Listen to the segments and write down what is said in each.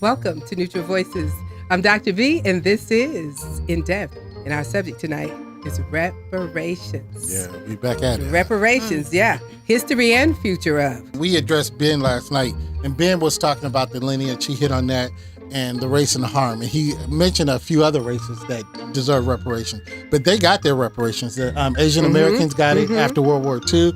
Welcome to Neutral Voices. I'm Dr. V, and this is In Depth. And our subject tonight is reparations. Yeah, we back at it. Reparations, yeah. History and future of. We addressed Ben last night, and Ben was talking about the lineage. He hit on that and the race and the harm. And he mentioned a few other races that deserve reparations. But they got their reparations. The Asian Americans got it after World War II.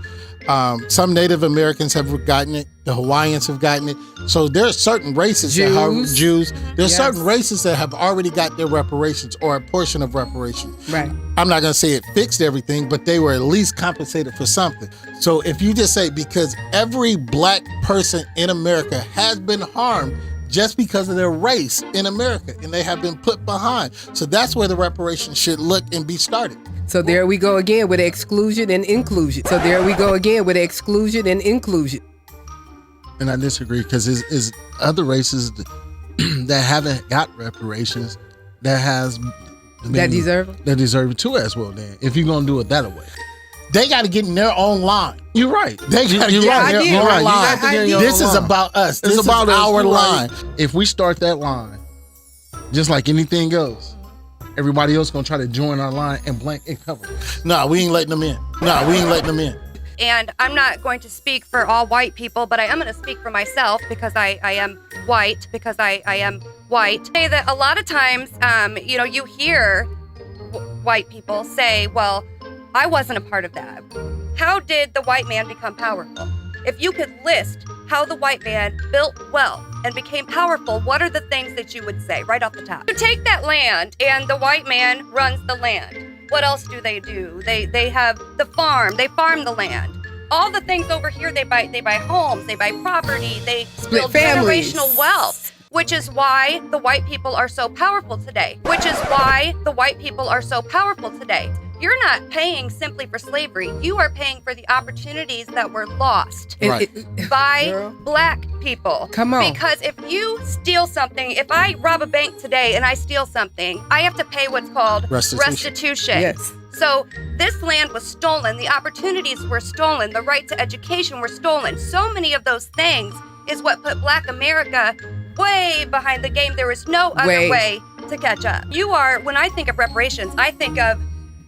Some Native Americans have gotten it. The Hawaiians have gotten it. So there are certain races that have Jews. There's certain races that have already got their reparations or a portion of reparations. Right. I'm not going to say it fixed everything, but they were at least compensated for something. So if you just say because every black person in America has been harmed just because of their race in America, and they have been put behind. So that's where the reparations should look and be started. So there we go again with exclusion and inclusion. And I disagree because is other races that haven't got reparations that deserve it too as well. Then if you're gonna do it that way, they got to get in their own line. You're right. They got to get in their own line. This is about us. This is about our line. If we start that line, just like anything else, everybody else gonna try to join our line and blank and cover. No, we ain't letting them in. And I'm not going to speak for all white people, but I am going to speak for myself because I am white, Say that a lot of times, you hear white people say, well, I wasn't a part of that. How did the white man become powerful? If you could list how the white man built wealth and became powerful, what are the things that you would say right off the top? You take that land and the white man runs the land. What else do? They have the farm. They farm the land. All the things over here, they buy homes, they buy property, they build generational wealth, which is why the white people are so powerful today. You're not paying simply for slavery. You are paying for the opportunities that were lost by black people. Come on. Because if you steal something, if I rob a bank today and I steal something, I have to pay what's called restitution. Yes. So this land was stolen. The opportunities were stolen. The right to education were stolen. So many of those things is what put Black America way behind the game. There is no other way to catch up. When I think of reparations, I think of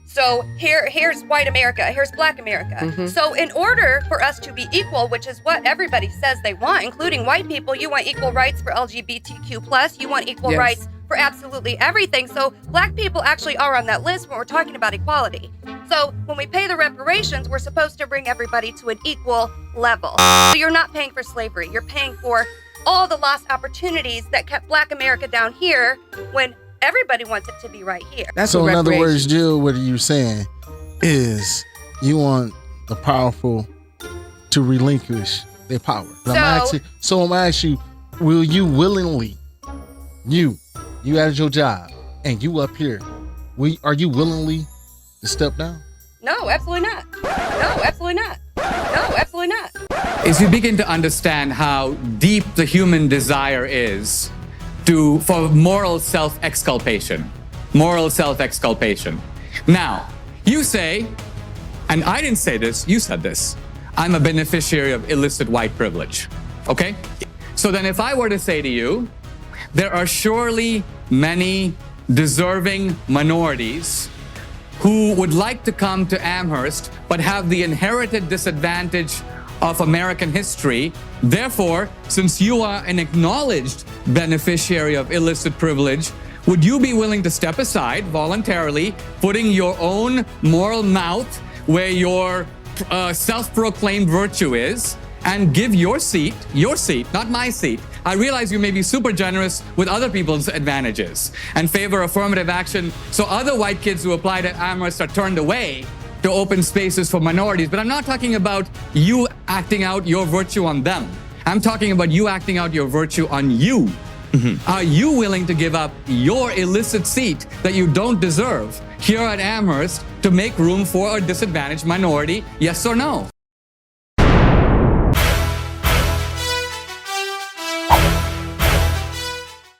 so here's white America, here's Black America. So in order for us to be equal, which is what everybody says they want, including white people, you want equal rights for LGBTQ+, you want equal rights for absolutely everything. So black people actually are on that list when we're talking about equality. So when we pay the reparations, we're supposed to bring everybody to an equal level. So you're not paying for slavery, you're paying for all the lost opportunities that kept Black America down here when everybody wants it to be right here. So in other words, Jill, what you're saying is you want the powerful to relinquish their power. So I'm gonna ask you, will you willingly, you at your job and you up here, are you willingly to step down? No, absolutely not. As you begin to understand how deep the human desire is for moral self-exculpation. Now, you say, and I didn't say this, you said this, I'm a beneficiary of illicit white privilege, okay? So then if I were to say to you, there are surely many deserving minorities who would like to come to Amherst but have the inherited disadvantage of American history. Therefore, since you are an acknowledged beneficiary of illicit privilege, would you be willing to step aside voluntarily, putting your own moral mouth where your self-proclaimed virtue is, and give your seat, not my seat. I realize you may be super generous with other people's advantages and favor affirmative action so other white kids who apply to Amherst are turned away to open spaces for minorities. But I'm not talking about you acting out your virtue on them. I'm talking about you acting out your virtue on you. Are you willing to give up your illicit seat that you don't deserve here at Amherst to make room for a disadvantaged minority? Yes or no?